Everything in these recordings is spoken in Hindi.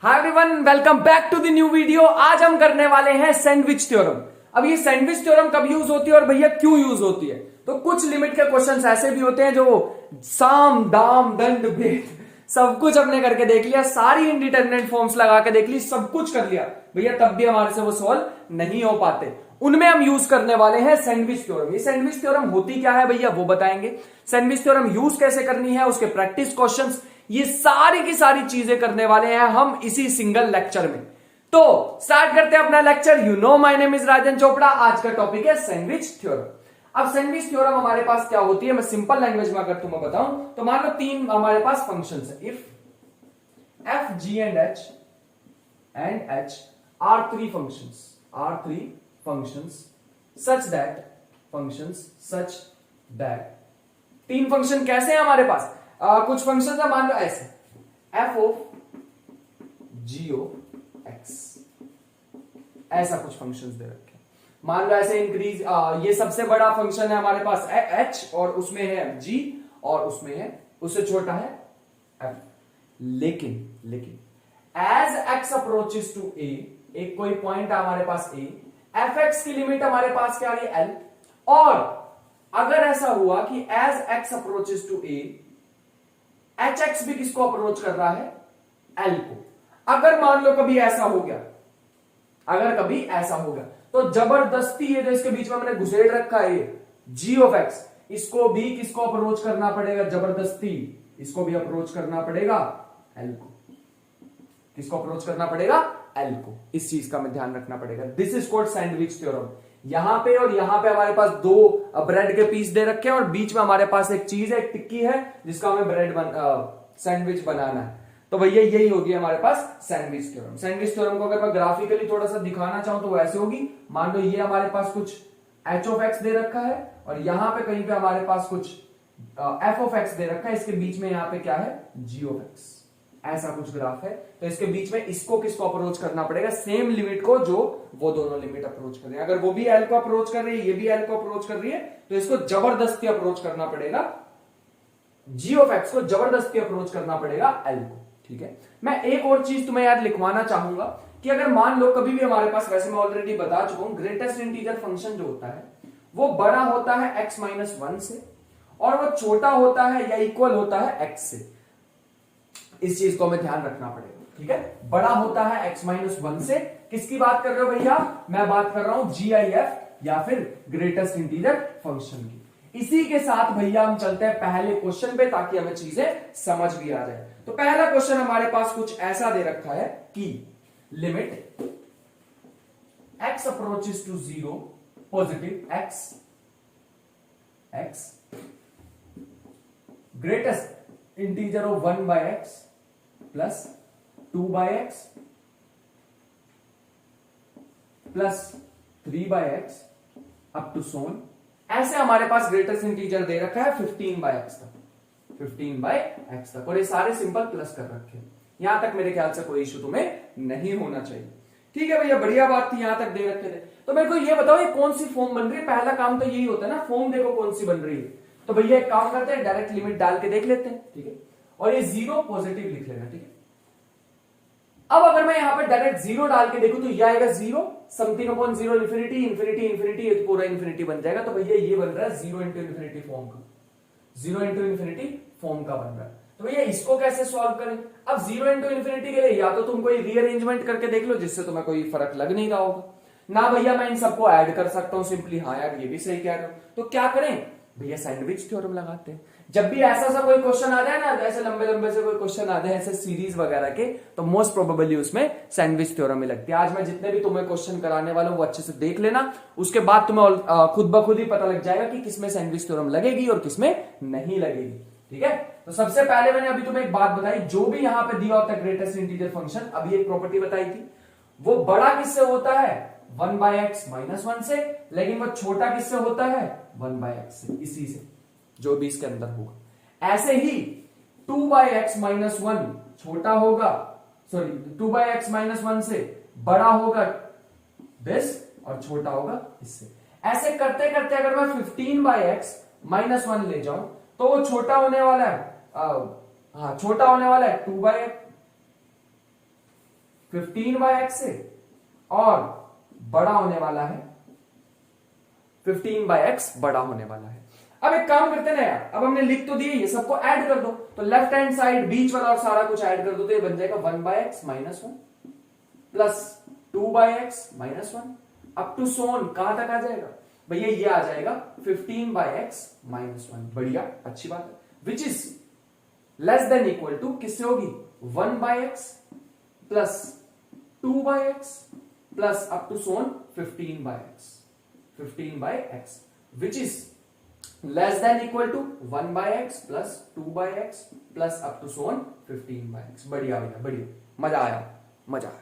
Hi everyone, welcome back to the new video. आज हम करने वाले हैं सैंडविच थ्योरम। अब ये सैंडविच थ्योरम कब यूज होती है और भैया क्यों यूज होती है? तो कुछ लिमिट के क्वेश्चंस ऐसे भी होते हैं जो साम दाम दंड भेद सब कुछ हमने करके देख लिया, सारी इंडिटरमिनेट फॉर्म्स लगा के देख ली, सब कुछ कर लिया भैया, तब भी हमारे से वो सॉल्व नहीं हो पाते। उनमें हम यूज करने वाले हैं सैंडविच थ्योरम। ये सैंडविच थ्योरम होती क्या है भैया वो बताएंगे, सैंडविच थ्योरम यूज कैसे करनी है, उसके प्रैक्टिस क्वेश्चंस, ये सारी की सारी चीजें करने वाले हैं हम इसी सिंगल लेक्चर में। तो स्टार्ट करते हैं अपना lecture. You know my name is Rajan Chopra. आज का टॉपिक है सैंडविच थ्योरम। अब सैंडविच थ्योरम हमारे पास क्या होती है, मैं सिंपल लैंग्वेज में अगर तुम्हें बताऊं तो मान लो तीन हमारे पास फंक्शंस है। If F G and H R three functions such that तीन फंक्शन कैसे हैं हमारे पास? कुछ फंक्शन है, मान लो ऐसे f of g o x, ऐसा कुछ फंक्शंस दे रखे हैं। मान लो ऐसे इंक्रीज, ये सबसे बड़ा फंक्शन है हमारे पास एच और उसमें है जी और उसमें है, उससे छोटा है एफ। लेकिन एज एक्स अप्रोचेस टू ए, एक कोई पॉइंट है हमारे पास ए, एफ एक्स की लिमिट हमारे पास क्या आ रही है एल। और अगर ऐसा हुआ कि as x approaches to a, h x भी किसको अप्रोच कर रहा है? एल को। अगर मान लो कभी ऐसा हो गया, तो जबरदस्ती ये जो इसके बीच में मैंने घुसेड़ रखा है ये जी ऑफ एक्स, इसको भी किसको अप्रोच करना पड़ेगा? जबरदस्ती इसको भी अप्रोच करना पड़ेगा एल को। किसको अप्रोच करना पड़ेगा? एल को। इस चीज का में ध्यान रखना पड़ेगा। This is called sandwich theorem. यहां पे और यहां पे हमारे पास दो ब्रेड के पीस दे रखे हैं और बीच में हमारे पास एक चीज है, एक टिक्की है जिसका हमें सैंडविच बनाना है। तो भैया यही होगी हमारे पास सैंडविच थ्योरम। सैंडविच थ्योरम को अगर मैं ग्राफिकली थोड़ा सा दिखाना चाहूं तो वो ऐसे होगी। मान लो ये हमारे पास कुछ एच ऑफ एक्स दे रखा है और यहां पे कहीं पे हमारे पास कुछ एफ ऑफ एक्स दे रखा है, इसके बीच में यहां पे क्या है? जी ऑफ एक्स। ऐसा कुछ ग्राफ है, तो इसके बीच में इसको किसको अप्रोच करना पड़ेगा? सेम लिमिट को जो वो दोनों लिमिट अप्रोच कर रहे हैं। अगर वो भी एल को अप्रोच कर रही है, ये भी एल को अप्रोच कर रही है, तो इसको जबरदस्ती अप्रोच करना पड़ेगा, जी ऑफ एक्स को जबरदस्ती अप्रोच करना पड़ेगा एल को। ठीक है, मैं एक और चीज तुम्हें याद लिखवाना चाहूंगा कि अगर मान लो कभी भी हमारे पास, वैसे मैं ऑलरेडी बता चुका हूं, ग्रेटेस्ट इंटीजर फंक्शन जो होता है वो बड़ा होता है एक्स माइनस वन से और वो छोटा होता है या इक्वल होता है एक्स से। इस चीज को हमें ध्यान रखना पड़ेगा। ठीक है, बड़ा होता है एक्स माइनस वन से। किसकी बात कर रहे हो भैया? मैं बात कर रहा हूं GIF या फिर ग्रेटेस्ट इंटीजर फंक्शन की। इसी के साथ भैया हम चलते हैं पहले क्वेश्चन पे ताकि हमें चीजें समझ भी आ जाए। तो पहला क्वेश्चन हमारे पास कुछ ऐसा दे रखा है कि limit x approaches to zero, positive x greatest integer of 1 by x plus 2 by x plus 3 by x up to so on. ऐसे हमारे पास ग्रेटेस्ट इंटीजर दे रखा है 15 by x तक और ये सारे सिंपल प्लस कर रखे हैं। यहां तक मेरे ख्याल से कोई इशू तुम्हें नहीं होना चाहिए। ठीक है भैया, बढ़िया बात थी, यहां तक दे रखे थे। तो मेरे को ये बताओ ये कौन सी फॉर्म बन रही है? पहला काम तो यही होता है ना, फॉर्म देखो कौन सी बन रही है। तो भैया एक काम करते हैं, डायरेक्ट लिमिट डाल के देख लेते हैं। ठीक है, और ये जीरो पॉजिटिव लिख लेना। ठीक है, अब अगर मैं यहां पे डायरेक्ट जीरो डाल के देखूं तो ये आएगा zero something upon zero, infinity infinity infinity, ये तो पूरा इन्फिनिटी बन जाएगा। तो भैया ये बन रहा है जीरो इंटू इन्फिनिटी फॉर्म का, जीरो इंटू इन्फिनिटी फॉर्म का बन रहा है। तो भैया इसको कैसे सॉल्व करें? अब जीरो इंटू इन्फिनिटी के लिए या तो तुम कोई रीअरेंजमेंट करके देख लो जिससे तुम्हें कोई फर्क लग नहीं रहा होगा, ना भैया मैं इन सबको ऐड कर सकता हूं सिंपली। हाँ यार ये भी सही कह रहे हो, तो क्या करें भैया? सैंडविच थ्योरम लगाते हैं। जब भी ऐसा सा कोई क्वेश्चन आ जाए ना, ऐसे लंबे लंबे से कोई क्वेश्चन आ जाए ऐसे सीरीज वगैरह के, तो मोस्ट प्रोबेबली उसमें सैंडविच थ्योरम ही लगती है। आज मैं जितने भी तुम्हें क्वेश्चन कराने वाला हूं वो अच्छे से देख लेना, उसके बाद तुम्हें खुद ब खुद ही पता लग जाएगा कि किसमें सैंडविच थ्योरम लगेगी और किसमें नहीं लगेगी। ठीक है, तो सबसे पहले मैंने अभी तुम्हें एक बात बताई, जो भी यहां पे दिया होता है ग्रेटेस्ट इंटीजर फंक्शन, अभी एक प्रॉपर्टी बताई थी, वो बड़ा किससे होता है? 1 by x माइनस वन से, लेकिन वो छोटा किससे होता है? 1 by x से, इसी से जो भी इसके अंदर होगा। ऐसे ही 2 by x माइनस वन छोटा होगा, sorry 2 by x minus one से बड़ा होगा दिस और छोटा होगा इससे। ऐसे करते करते अगर मैं 15 by x माइनस वन ले जाऊं तो वो छोटा होने वाला है, छोटा होने वाला है 2 by x, 15/x से और बड़ा होने वाला है 15/x बड़ा होने वाला है। अब एक काम करते हैं ना यार, अब हमने लिख तो दिए, ये सबको ऐड कर दो, तो लेफ्ट हैंड साइड बीच वाला और सारा कुछ ऐड कर दो, तो ये बन जाएगा 1/x minus 1 plus 2/x minus 1 up to so on कहां तक आ जाएगा भैया, ये आ जाएगा 15/x माइनस 1। बढ़िया, अच्छी बात है। Which is less than equal to किससे होगी, 1/x plus 2/x plus up to so on 15/x which is less than equal to 1/x plus 2/x plus up to so on 15/x। बढ़िया भैया, बढ़िया, मजा आया, मजा आया।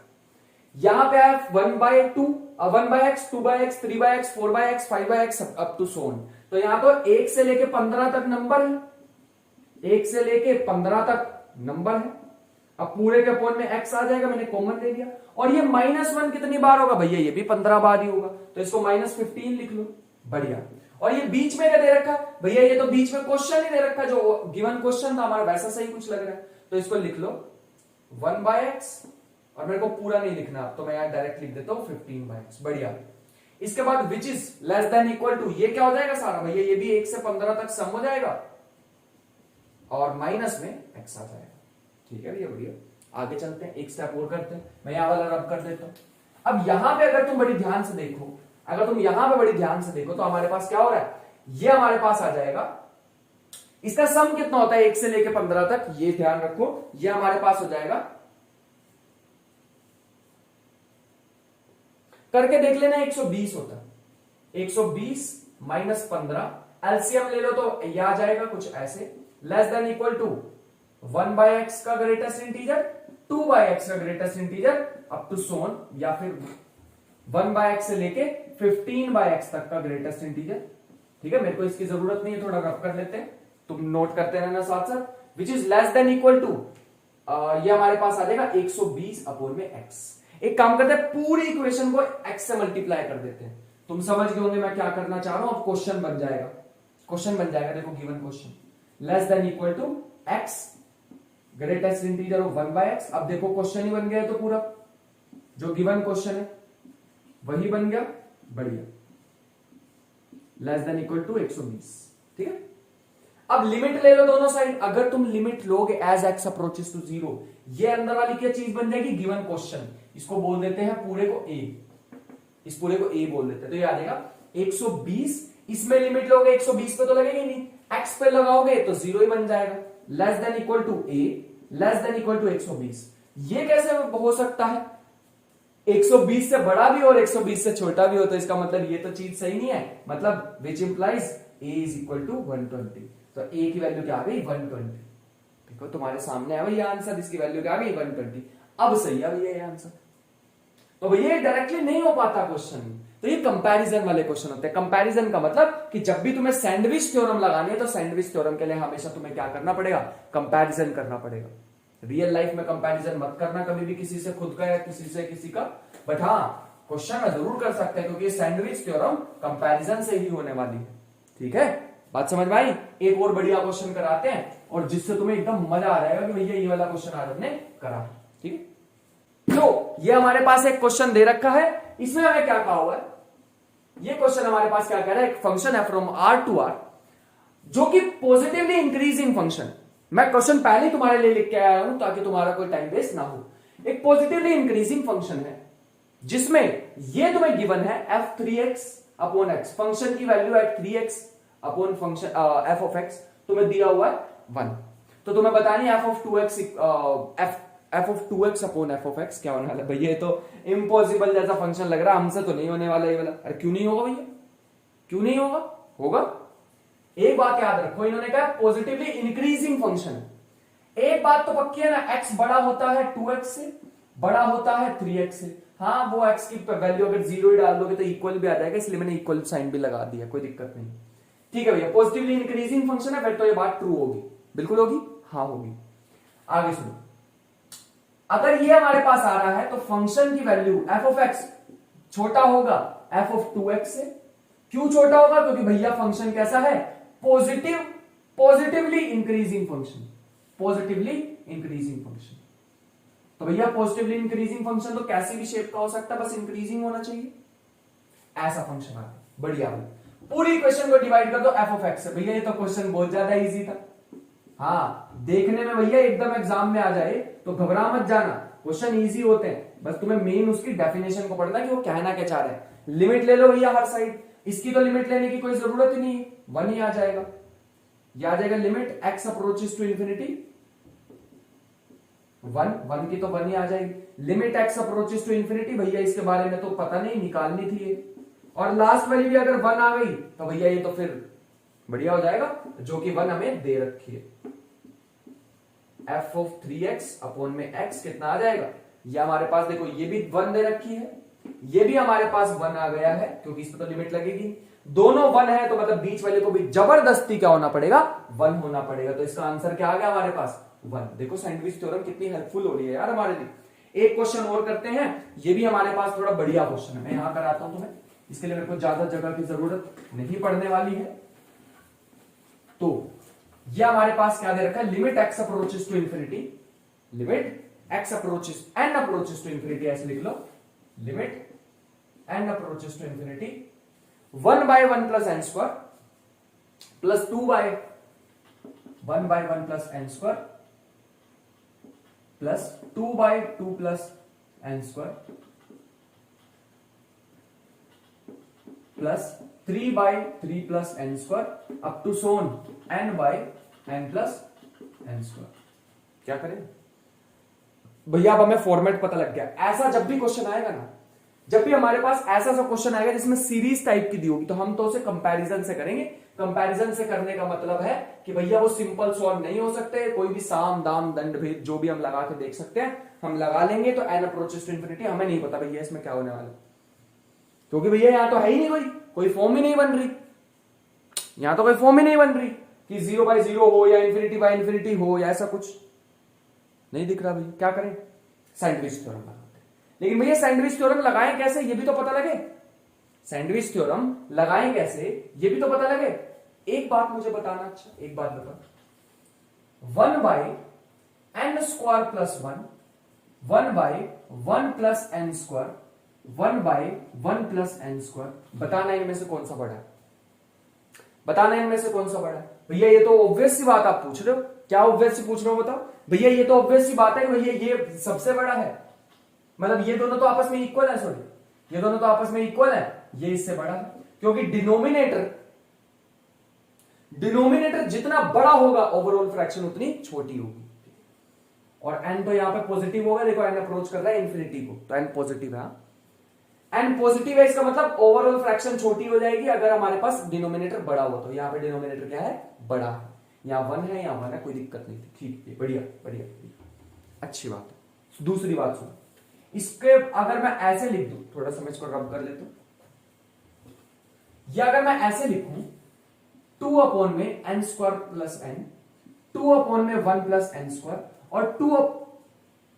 यहां पे आया 1/2, 1/x, 2/x, 3/x, 4/x, 5/x up to सोन। तो यहां तो 1 से लेके 15 तक नंबर है, 1 से लेके 15 तक नंबर है। अब पूरे के अपोन में x आ जाएगा, मैंने कॉमन ले लिया। और ये -1 कितनी बार होगा भैया, ये भी 15 बार ही होगा, तो इसको -15 लिख लो। बढ़िया। और ये बीच में क्या दे रखा भैया, ये तो बीच में क्वेश्चन ही दे रखा, जो गिवन क्वेश्चन था हमारा वैसा सही कुछ लग रहा है, तो इसको लिख लो 1/x, और मेरे को पूरा नहीं लिखना, तो मैं यहां डायरेक्ट लिख देता हूं 15/x। बढ़िया। इसके बाद which is less than equal to, ये क्या हो जाएगा सारा भैया, ये भी 1 से 15 तक सम हो जाएगा और माइनस में x आ जाएगा। ठीक है भैया, बढ़िया। आगे चलते हैं, एक स्टेप और करते हैं, मैं यहां वाला रब कर देता हूं। अब यहां पे अगर तुम बड़ी ध्यान से देखो, अगर तुम यहां पे बड़ी ध्यान से देखो, तो हमारे पास क्या हो रहा है, ये हमारे पास आ जाएगा, इसका सम कितना होता है 1 से लेके 15 तक, ये ध्यान रखो, ये हमारे पास हो जाएगा, करके देख लेना, 120 होता है। 120 माइनस 15 एलसीएम ले लो तो ये आ जाएगा कुछ ऐसे, less than equal to 1/x का ग्रेटेस्ट इंटीजर, 2/x का ग्रेटेस्ट इंटीजर अप टू सोन, या फिर 1/x से लेके 15/x तक का ग्रेटेस्ट इंटीजर। ठीक है, मेरे को इसकी जरूरत नहीं है, थोड़ा रफ कर लेते हैं, तुम नोट करते रहना साथ साथ। Which is less than equal to, ये हमारे पास आ जाएगा 120 अपोन में x। एक काम करते हैं, पूरी इक्वेशन को x से मल्टीप्लाई कर देते हैं। तुम समझ गए होंगे मैं क्या करना चाह रहा हूं, अब क्वेश्चन बन जाएगा, क्वेश्चन बन जाएगा, देखो given question, less than equal to x greatest integer of 1/x। अब देखो क्वेश्चन ही बन गया है, तो पूरा जो गिवन क्वेश्चन है वही बन गया। बढ़िया, लेस देन इक्वल टू 120। ठीक है, अब लिमिट ले लो दोनों साइड। अगर तुम लिमिट लोगे एज x अप्रोचेस टू 0, ये अंदर वाली क्या चीज बन जाएगी, गिवन क्वेश्चन। इसको बोल देते हैं पूरे को a, इस पूरे को a बोल देते हैं, तो ये आ जाएगा 120। इसमें लिमिट लोगे 120 पे तो लगेगी नहीं, x पे लगाओगे तो 0 ही बन जाएगा। Less than equal to a, less than equal to 120। ये कैसे हो सकता है, 120 से बड़ा भी और 120 से छोटा भी हो, तो इसका मतलब ये तो चीज सही नहीं है, मतलब which implies a is equal to 120। तो a की वैल्यू क्या आ गई, 120। देखो तुम्हारे सामने है ये आंसर, इसकी वैल्यू क्या आ गई, 120। अब सही है भैया ये आंसर। तो भैया डायरेक्टली नहीं हो पाता क्वेश्चन, तो ये कंपैरिजन वाले क्वेश्चन होते हैं। कंपैरिजन का मतलब कि जब भी तुम्हें सैंडविच थ्योरम लगानी है, तो सैंडविच थ्योरम के लिए हमेशा तुम्हें क्या करना पड़ेगा, कंपैरिजन करना पड़ेगा। रियल लाइफ में कंपैरिजन मत करना कभी भी किसी से खुद का या किसी से किसी का, बट हाँ क्वेश्चन में जरूर कर सकते हैं, क्योंकि सैंडविच थ्योरम कंपैरिजन से ही होने वाली है। ठीक है, बात समझ में आई। एक और बढ़िया क्वेश्चन कराते हैं, और जिससे तुम्हें एकदम मजा आ जाएगा कि भैया ये वाला क्वेश्चन आज हमने करा। ठीक है, तो ये हमारे पास एक क्वेश्चन दे रखा है, इसमें हमें क्या कहा हुआ है, ये क्वेश्चन हमारे पास क्या कह रहा है, एक फंक्शन है फ्रॉम r टू r, जो कि पॉजिटिवली इंक्रीजिंग फंक्शन। मैं क्वेश्चन पहले तुम्हारे लिए लिख के आया हूं ताकि तुम्हारा कोई टाइम वेस्ट ना हो। एक पॉजिटिवली इंक्रीजिंग फंक्शन है जिसमें ये तुम्हें गिवन है f3x अपॉन x, फंक्शन की value at 3x upon function f of x तुम्हें दिया हुआ है 1। तो तुम्हें बतानी f of 2x f of 2x upon f of x क्या होने वाला है भैया, ये तो इम्पॉसिबल जैसा फंक्शन लग रहा है, हमसे तो नहीं होने वाला ये वाला। अरे क्यों नहीं होगा भैया, क्यों नहीं होगा, होगा। एक बात याद रखो, इन्होंने कहा पॉजिटिवली इंक्रीजिंग फंक्शन। एक बात तो पक्की है ना, x बड़ा होता है 2x से, बड़ा होता है 3x से। हाँ वो x की वैल्यू अगर 0 ही डाल दोगे तो इक्वल भी आ जाएगा, इसलिए मैंने इक्वल साइन भी लगा दिया, कोई दिक्कत नहीं। ठीक है भैया, पॉजिटिवली इंक्रीजिंग फंक्शन है, फिर तो ये बात ट्रू होगी, बिल्कुल होगी, हाँ होगी। आगे सुनो, अगर ये हमारे पास आ रहा है तो फंक्शन की वैल्यू f ऑफ x छोटा होगा f ऑफ 2x से। क्यों छोटा होगा, क्योंकि भैया फंक्शन कैसा है, positively increasing function, positively increasing function. तो भैया पॉजिटिवली इंक्रीजिंग फंक्शन तो कैसी भी शेप का हो सकता है, बस इंक्रीजिंग होना चाहिए। ऐसा फंक्शन आ गया, बढ़िया भाई। पूरी क्वेश्चन को डिवाइड कर दो एफ ऑफ एक्स से। भैया ये तो क्वेश्चन बहुत ज्यादा इजी था। हाँ, देखने में भैया एकदम एग्जाम में आ जाए तो घबरा मत जाना, क्वेश्चन इजी होते हैं, बस तुम्हें मेन उसकी डेफिनेशन को पढ़ना कि वो कहना क्या चाह रहे हैं। लिमिट ले लो भैया हर साइड, इसकी तो लिमिट लेने की कोई जरूरत ही नहीं है, 1 ही आ जाएगा। यह आ जाएगा limit x approaches to infinity 1 की तो 1 ही आ जाएगी। Limit x approaches to infinity, भैया इसके बारे में तो पता नहीं, निकालनी थी ये। और लास्ट वाली भी अगर 1 आ गई तो भैया ये तो फिर बढ़िया हो जाएगा, जो कि 1 हमें दे रखी है। एफ ऑफ 3x अपॉन में x कितना आ जाएगा, ये हमारे पास देखो ये भी 1 दे रखी है, ये भी हमारे पास 1 आ गया है, क्योंकि इसमें तो लिमिट लगेगी। दोनों 1 है तो मतलब बीच वाले को भी जबरदस्ती क्या होना पड़ेगा, 1 होना पड़ेगा। तो इसका आंसर क्या आ गया हमारे पास, 1। देखो सैंडविच थ्योरम कितनी हेल्पफुल हो रही है यार हमारे लिए। एक क्वेश्चन और करते हैं, ये भी हमारे पास थोड़ा बढ़िया क्वेश्चन है, मैं यहां कराता हूं तुम्हें, इसके लिए मेरे को ज्यादा जगह की जरूरत नहीं पड़ने वाली है। तो ये हमारे पास क्या दे रखा है, limit x approaches to infinity, limit x approaches n approaches to infinity, ऐसे लिख लो, limit n approaches to infinity 1/1 plus n square plus 2/1 plus n square plus 2/2 plus n square plus 3/3 plus n square up to so on n/n plus n square. क्या करें भैया, अब हमें फॉर्मेट पता लग गया। ऐसा जब भी क्वेश्चन आएगा ना, जब भी हमारे पास ऐसा सा क्वेश्चन आएगा जिसमें सीरीज टाइप की दी होगी, तो हम तो उसे कंपैरिजन से करेंगे। कंपैरिजन से करने का मतलब है कि भैया वो सिंपल सॉल्व नहीं हो सकते, कोई भी साम दाम दंड भेद जो भी हम लगा के देख सकते हैं, हम लगा लेंगे। तो n अप्रोचेस टू इंफिनिटी, हमें नहीं पता भैया इसमें क्या होने वाला, क्योंकि भैया यहां तो है ही नहीं, कोई फॉर्म ही नहीं बन रही, यहां तो कोई फॉर्म ही नहीं बन रही कि 0/0 हो या इंफिनिटी हो या ऐसा कुछ नहीं दिख रहा भैया। क्या करें, सैंडविच थ्योरम लगाते हैं। लेकिन भैया सैंडविच थ्योरम लगाएं कैसे, ये भी तो पता लगे। सैंडविच थ्योरम लगाएं कैसे, ये भी तो पता लगे। एक बात मुझे बताना, अच्छा एक बात बता, 1/n square plus 1/1 plus n square 1/1 plus n square, बताना इनमें से कौन सा बड़ा है, बताना इनमें से कौन सा बड़ा है। भैया ये तो ऑब्वियस सी बात आप पूछ रहे हो, क्या ऑब्वियस सी पूछ रहे हो बताओ भैया, ये तो ऑब्वियस सी बात है भैया ये सबसे बड़ा है, मतलब ये दोनों तो आपस में इक्वल है, सॉरी ये दोनों तो आपस में इक्वल है, ये इससे बड़ा है, क्योंकि डिनोमिनेटर जितना बड़ा होगा ओवरऑल फ्रैक्शन उतनी छोटी होगी। और n तो यहां पे पॉजिटिव होगा, देखो n अप्रोच कर रहा है इंफिनिटी को, तो n पॉजिटिव है, n पॉजिटिव है, इसका मतलब ओवरऑल फ्रैक्शन छोटी हो जाएगी अगर हमारे पास डिनोमिनेटर बड़ा हो। तो यहाँ पे डिनोमिनेटर क्या है, बड़ा है, यहाँ 1 है, यहाँ 1 है, कोई दिक्कत नहीं थी, ठीक है, बढ़िया बढ़िया, अच्छी बात है। दूसरी बात सुनो, इसके अगर मैं ऐसे लिख दूं, थोड़ा सा मैं इसको रब कर लेता हूं, या अगर मैं ऐसे लिखूं 2 अपॉन में n square plus n, 2 upon में 1 प्लस n स्क्वायर, और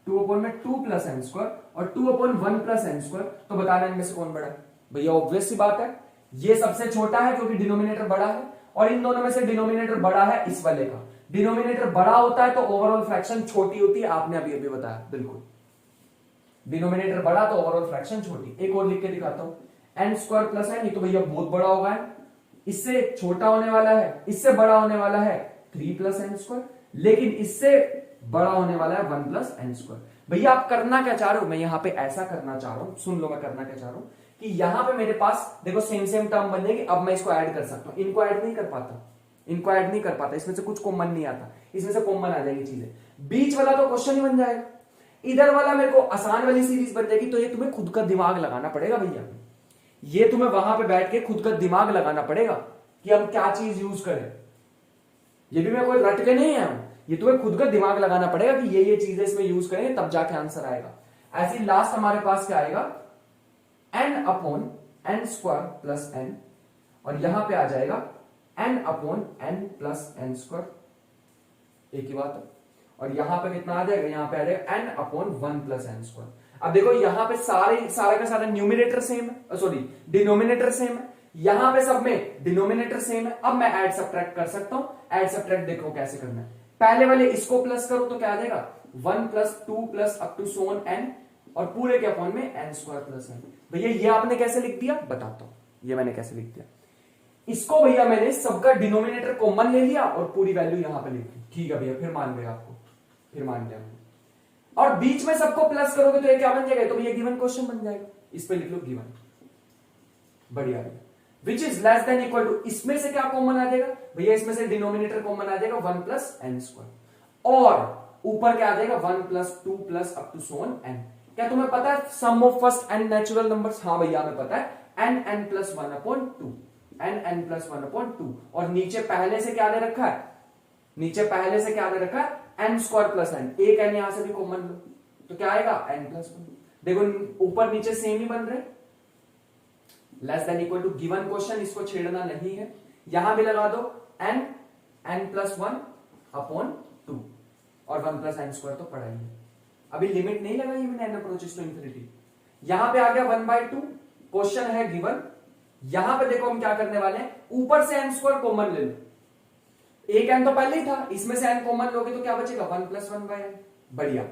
2 अपॉन में 2 प्लस एन स्क्वायर, और 2 अपॉन 1 प्लस एन स्क्वायर, तो बताना इनमें से कौन बड़ा है। भैया ऑब्वियस सी बात है, ये सबसे छोटा है क्योंकि डिनोमिनेटर बड़ा है, और इन दोनों में से डिनोमिनेटर बड़ा है इस वाले का। डिनोमिनेटर बड़ा होता है तो ओवरऑल फ्रैक्शन छोटी होती है, आपने अभी अभी बताया, बिल्कुल डिनोमिनेटर बड़ा तो ओवरऑल फ्रैक्शन छोटी। एक और लिख के दिखाता हूं, एन स्क्वायर प्लस एन, ये तो भैया बहुत बड़ा होगा, इससे छोटा होने वाला है, इससे बड़ा होने वाला है 3 प्लस एन स्क्वायर, लेकिन इससे बड़ा होने वाला है 1 प्लस एन स्क्वायर। भैया आप करना क्या चाह रहे हो, मैं यहां पे ऐसा करना चाह रहा हूं, सुन लो मैं करना क्या चाह रहा हूं, कि यहां पे मेरे पास देखो सेम टर्म बनेगी, अब मैं इसको ऐड कर सकता हूं, इनको ऐड नहीं कर पाता, इनको ऐड नहीं कर पाता, इसमें से कुछ कॉमन नहीं आता, इसमें से कॉमन आ जाएगी चीजें, बीच वाला तो क्वेश्चन ही बन जाएगा, इधर वाला मेरे को आसान वाली सीरीज बन जाएगी। तो ये तुम्हें खुद का दिमाग लगाना पड़ेगा भैया, ये तुम्हें वहां पे बैठ के खुद का दिमाग लगाना पड़ेगा कि हम क्या चीज यूज करें। ये भी मैं कोई रट के नहीं आया हूं, ये तुम्हें खुद का दिमाग लगाना पड़ेगा कि ये चीजें इसमें यूज करेंगे तब जाके आंसर आएगा। ऐसे लास्ट हमारे पास क्या आएगा, n upon n square plus n, और यहां पे आ जाएगा n upon n plus n square, एक ही बात है। और यहां पे कितना आ जाएगा, यहां पे आ जाएगा n upon 1 plus n square. अब देखो यहां पे सारा का सारा न्यूमिनेटर सेम है, सॉरी डिनोमिनेटर सेम है, यहां पे सब में डिनोमिनेटर सेम है। अब मैं ऐड सब्ट्रैक्ट कर सकता हूं, ऐड सब्ट्रैक्ट देखो कैसे करना है, पहले वाले इसको प्लस करो तो क्या आ जाएगा, 1 plus 2 plus up to so on n और पूरे के अपॉन में n स्क्वायर प्लस n। भैया ये आपने कैसे लिख दिया बताता हूं, ये मैंने कैसे लिख दिया। इसको भैया मैंने सबका डिनोमिनेटर कॉमन ले लिया और पूरी वैल्यू यहां पे लिख दी। ठीक है भैया, फिर मान गए आपको, फिर मान गया। और बीच में सबको प्लस करोगे तो ये क्या बन जाएगा, तो भैया गिवन क्वेश्चन बन जाएगा। इस पे लिख लो गिवन, बढ़िया भैया। Which is less than equal to, इसमें से क्या कॉमन आ जाएगा भैया, इसमें से डिनोमिनेटर कॉमन आ जाएगा 1 प्लस एन स्क्वायर और ऊपर क्या आ जाएगा 1 plus 2 plus up to so on n. क्या तुम्हें पता है sum of first n natural numbers? हाँ भैया हमें पता है, n n plus 1 upon 2, n n plus 1 upon 2। और नीचे पहले से क्या दे रखा है, नीचे पहले से क्या दे रखा है एन स्क्वायर प्लस एन। एक एन यहां से भी कॉमन लो तो क्या आएगा एन प्लस 1। देखो ऊपर नीचे सेम ही बन रहे, less than equal to given question, इसको छेड़ना नहीं है। यहां भी लगा दो एन एन प्लस 1 अपॉन 2 और 1 प्लस एन स्क्वायर तो पढ़ा ही है। अभी लिमिट नहीं लगाई मैंने, एन अप्रोचेस टू इंफिनिटी। यहां पे आ गया 1/2, क्वेश्चन है गिवन। यहां पे देखो हम क्या करने वाले हैं, ऊपर से एन स्क्वायर कॉमन ले लो। एक एन तो पहले ही था, इसमें से एन कॉमन लोगे तो क्या बचेगा 1 प्लस 1 बाय एन। बढ़िया।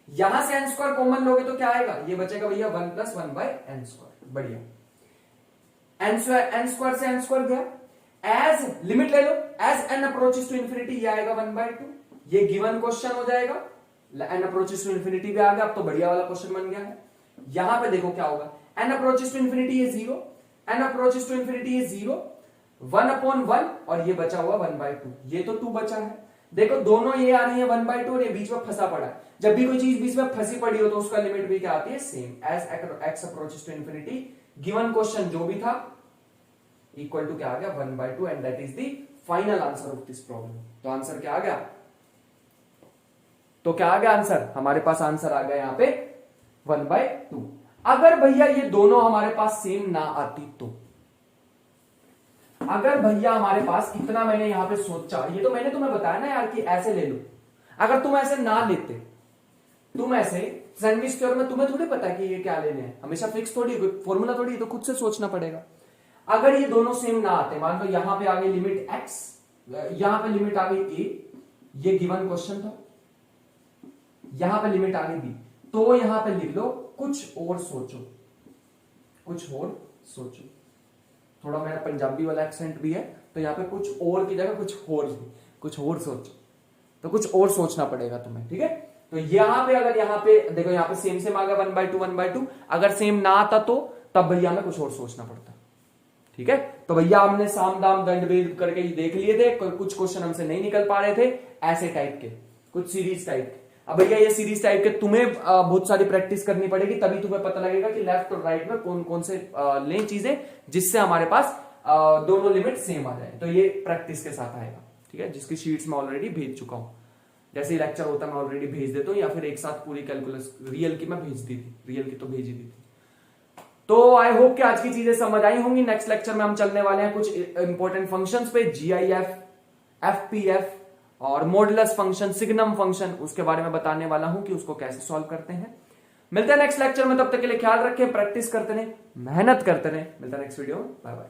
यहां से एन स्क्वायर कॉमन लोगे तो क्या आएगा, ये बचेगा भैया 1 प्लस 1 बाय एन स्क्वायर। बढ़िया। एन स्क्वायर से एन स्क्वायर गया, एज लिमिट ले लो, as n approaches to infinity ये आएगा 1/2। ये गिवन क्वेश्चन हो जाएगा, एन अप्रोचेस टू इंफिनिटी भी आ गया। अब तो बढ़िया वाला क्वेश्चन बन गया है। यहां पे देखो क्या होगा, एन अप्रोचेस टू इंफिनिटी ये 0, एन अप्रोचेस टू इंफिनिटी ये 0, 1 अपॉन 1 और ये बचा हुआ 1/2। ये तो 2 बचा है। देखो दोनों ये आ रही है 1/2 और ये बीच में फंसा पड़ा है। जब भी कोई चीज बीच में फंसी पड़ी हो तो उसका लिमिट भी क्या आती है same, as x approaches to infinity. Given question जो भी था इक्वल टू क्या आ गया 1/2 and that is the final answer of this problem. तो आंसर क्या आ गया, तो क्या आ गया आंसर, हमारे पास आंसर आ गया यहां पे 1/2। अगर भैया ये दोनों हमारे पास सेम ना आती तो, अगर भैया हमारे पास इतना मैंने यहां पे सोचा, ये तो मैंने तुम्हें बताया ना यार कि ऐसे ले लो। अगर तुम ऐसे ना लेते, तुम ऐसे सैंडविच थ्योरम में तुम्हें थोड़ी पता है कि ये क्या लेने हैं, हमेशा फिक्स थोड़ी, फॉर्मूला थोड़ी, तो खुद से सोचना पड़ेगा। अगर ये दोनों सेम ना आते, मान लो यहां पे आ गई लिमिट x, यहां पे लिमिट आ गई a, ये गिवन क्वेश्चन था, यहां पे लिमिट आ गई b, तो यहां पे लिख लो कुछ और सोचो, कुछ और सोचो। थोड़ा मेरा पंजाबी वाला एक्सेंट भी है तो यहाँ पे कुछ और की जगह कुछ और सोचो, तो कुछ और सोचना पड़ेगा तुम्हें। ठीक है, तो यहां पे अगर यहाँ पे देखो, यहाँ पे सेम आ गया 1/2, अगर सेम ना आता तो तब भैया हमें कुछ और सोचना पड़ता। ठीक है, तो भैया हमने साम दाम दंड भेद करके देख लिए थे, कुछ क्वेश्चन हमसे नहीं निकल पा रहे थे ऐसे टाइप के, कुछ सीरीज टाइप के। अब भैया ये सीरीज टाइप के तुम्हें बहुत सारी प्रैक्टिस करनी पड़ेगी, तभी तुम्हें पता लगेगा कि लेफ्ट और राइट में कौन कौन से लें चीजें जिससे हमारे पास दोनों लिमिट सेम आ जाए। तो ये प्रैक्टिस के साथ आएगा। ठीक है, जिसकी शीट्स में ऑलरेडी भेज चुका हूं, जैसे लेक्चर होता है मैं ऑलरेडी भेज देता हूँ, या फिर एक साथ पूरी कैलकुलस रियल की मैं भेज दी थी, रियल की तो भेज ही दी थी। तो आई होप कि आज की चीजें समझ आई होंगी। नेक्स्ट लेक्चर में हम चलने वाले हैं कुछ इंपॉर्टेंट फंक्शंस पे, जीआईएफ, एफपीएफ और मॉडुलस फंक्शन, सिग्नम फंक्शन, उसके बारे में बताने वाला हूं कि उसको कैसे सॉल्व करते हैं। मिलते हैं नेक्स्ट लेक्चर में, तब तक के लिए ख्याल रखें, प्रैक्टिस करते रहे, मेहनत करते रहे। मिलते हैं नेक्स्ट वीडियो में, बाय बाय।